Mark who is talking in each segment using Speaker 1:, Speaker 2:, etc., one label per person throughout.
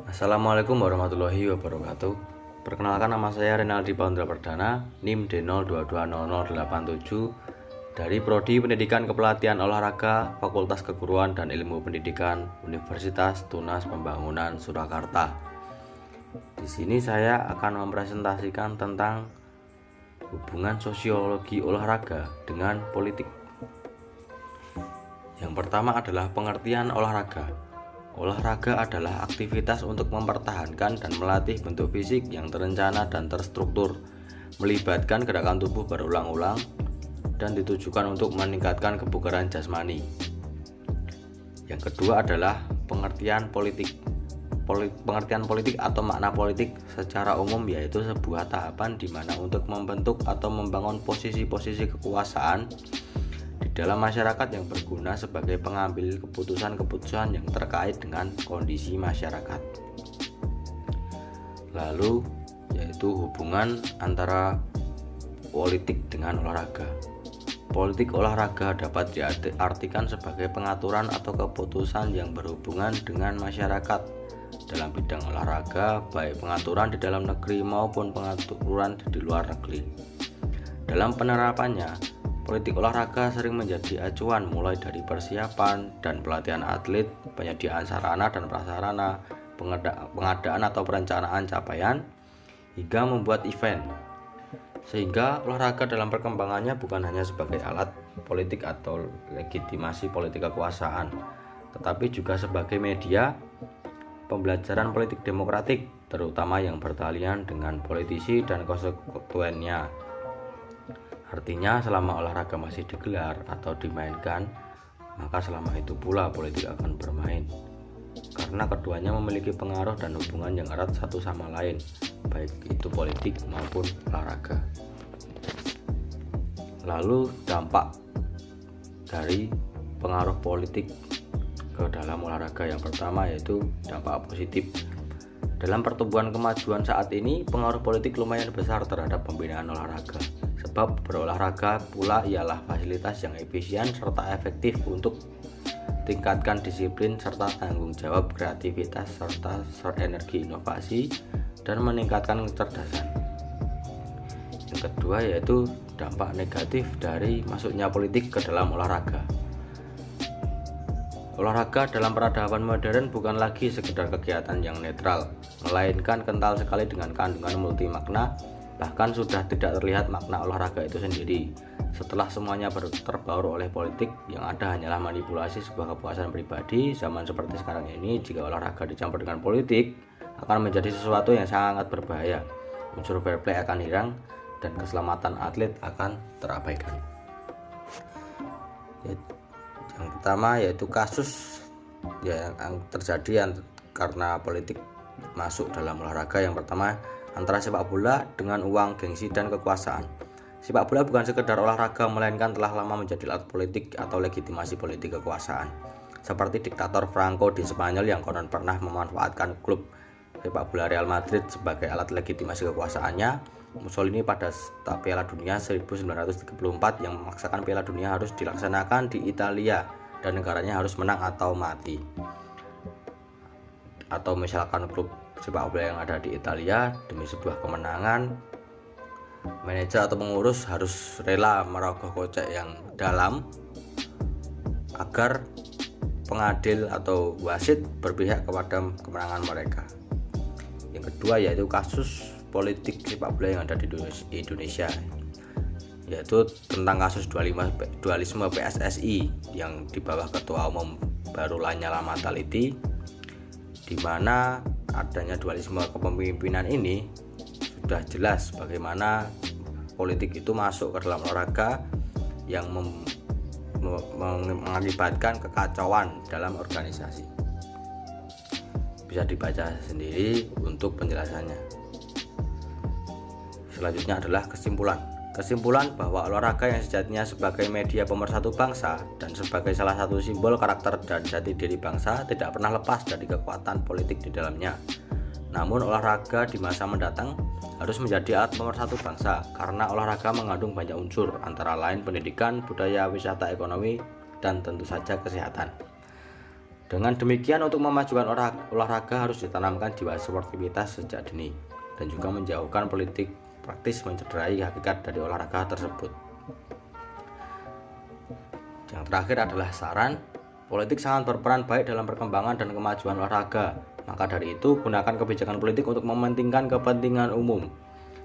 Speaker 1: Assalamualaikum warahmatullahi wabarakatuh. Perkenalkan, nama saya Renaldi Paundra Perdana, NIM D02200087 dari Prodi Pendidikan Kepelatihan Olahraga Fakultas Keguruan dan Ilmu Pendidikan Universitas Tunas Pembangunan Surakarta. Di sini saya akan mempresentasikan tentang hubungan sosiologi olahraga dengan politik. Yang pertama adalah pengertian olahraga. Olahraga adalah aktivitas untuk mempertahankan dan melatih bentuk fisik yang terencana dan terstruktur, melibatkan gerakan tubuh berulang-ulang, dan ditujukan untuk meningkatkan kebugaran jasmani. Yang kedua adalah pengertian politik. Pengertian politik atau makna politik secara umum yaitu sebuah tahapan di mana untuk membentuk atau membangun posisi-posisi kekuasaan di dalam masyarakat yang berguna sebagai pengambil keputusan-keputusan yang terkait dengan kondisi masyarakat. Lalu yaitu hubungan antara politik dengan olahraga. Politik olahraga dapat diartikan sebagai pengaturan atau keputusan yang berhubungan dengan masyarakat dalam bidang olahraga, baik pengaturan di dalam negeri maupun pengaturan di luar negeri. Dalam penerapannya, politik olahraga sering menjadi acuan mulai dari persiapan dan pelatihan atlet, penyediaan sarana dan prasarana, pengadaan atau perencanaan capaian, hingga membuat event. Sehingga olahraga dalam perkembangannya bukan hanya sebagai alat politik atau legitimasi politik kekuasaan, tetapi juga sebagai media pembelajaran politik demokratik, terutama yang bertalian dengan politisi dan konstituennya. Artinya selama olahraga masih digelar atau dimainkan, maka selama itu pula politik akan bermain, karena keduanya memiliki pengaruh dan hubungan yang erat satu sama lain, baik itu politik maupun olahraga. Lalu dampak dari pengaruh politik ke dalam olahraga, yang pertama yaitu dampak positif. Dalam pertumbuhan kemajuan saat ini, pengaruh politik lumayan besar terhadap pembinaan olahraga. Sebab berolahraga pula ialah fasilitas yang efisien serta efektif untuk tingkatkan disiplin serta tanggung jawab, kreativitas serta energi inovasi, dan meningkatkan kecerdasan. Yang kedua yaitu dampak negatif dari masuknya politik ke dalam olahraga. Olahraga dalam peradaban modern bukan lagi sekedar kegiatan yang netral, melainkan kental sekali dengan kandungan multi makna. Bahkan sudah tidak terlihat makna olahraga itu sendiri. Setelah semuanya terbaur oleh politik, yang ada hanyalah manipulasi sebuah kepuasan pribadi. Zaman seperti sekarang ini, jika olahraga dicampur dengan politik, akan menjadi sesuatu yang sangat berbahaya. Unsur fair play akan hilang dan keselamatan atlet akan terabaikan. Yang pertama yaitu kasus yang terjadi karena politik masuk dalam olahraga. Yang pertama, antara sepak bola dengan uang, gengsi, dan kekuasaan. Sepak bola bukan sekedar olahraga, melainkan telah lama menjadi alat politik atau legitimasi politik kekuasaan. Seperti diktator Franco di Spanyol yang konon pernah memanfaatkan klub sepak bola Real Madrid sebagai alat legitimasi kekuasaannya. Mussolini pada Piala Dunia 1934 yang memaksakan Piala Dunia harus dilaksanakan di Italia dan negaranya harus menang atau mati. Atau misalkan klub sepak bola yang ada di Italia, demi sebuah kemenangan, manajer atau pengurus harus rela merogoh kocek yang dalam agar pengadil atau wasit berpihak kepada kemenangan mereka. Yang kedua yaitu kasus politik sepak bola yang ada di Indonesia, yaitu tentang kasus dualisme PSSI yang di bawah Ketua Umum baru Lanyala Mataliti, di mana adanya dualisme kepemimpinan ini sudah jelas bagaimana politik itu masuk ke dalam olahraga yang mengakibatkan kekacauan dalam organisasi. Bisa dibaca sendiri untuk penjelasannya. Selanjutnya adalah kesimpulan bahwa olahraga yang sejatinya sebagai media pemersatu bangsa dan sebagai salah satu simbol karakter dan jati diri bangsa tidak pernah lepas dari kekuatan politik di dalamnya. Namun olahraga di masa mendatang harus menjadi alat pemersatu bangsa karena olahraga mengandung banyak unsur, antara lain pendidikan, budaya, wisata, ekonomi, dan tentu saja kesehatan. Dengan demikian, untuk memajukan olahraga harus ditanamkan jiwa sportivitas sejak dini dan juga menjauhkan politik praktis mencederai hakikat dari olahraga tersebut. Yang terakhir adalah saran. Politik sangat berperan baik dalam perkembangan dan kemajuan olahraga. Maka dari itu, gunakan kebijakan politik untuk mementingkan kepentingan umum.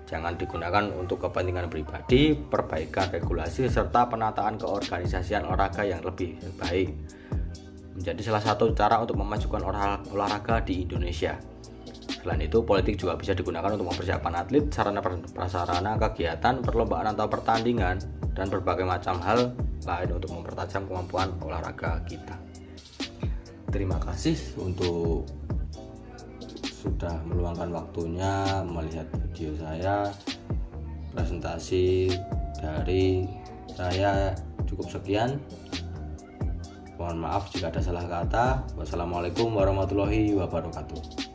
Speaker 1: Jangan digunakan untuk kepentingan pribadi, perbaikan regulasi, serta penataan keorganisasian olahraga yang lebih baik. Menjadi salah satu cara untuk memajukan olahraga di Indonesia. Selain itu, politik juga bisa digunakan untuk mempersiapkan atlet, sarana prasarana kegiatan, perlombaan atau pertandingan, dan berbagai macam hal lain untuk mempertajam kemampuan olahraga kita. Terima kasih untuk sudah meluangkan waktunya melihat video saya. Presentasi dari saya cukup sekian. Mohon maaf jika ada salah kata. Wassalamualaikum warahmatullahi wabarakatuh.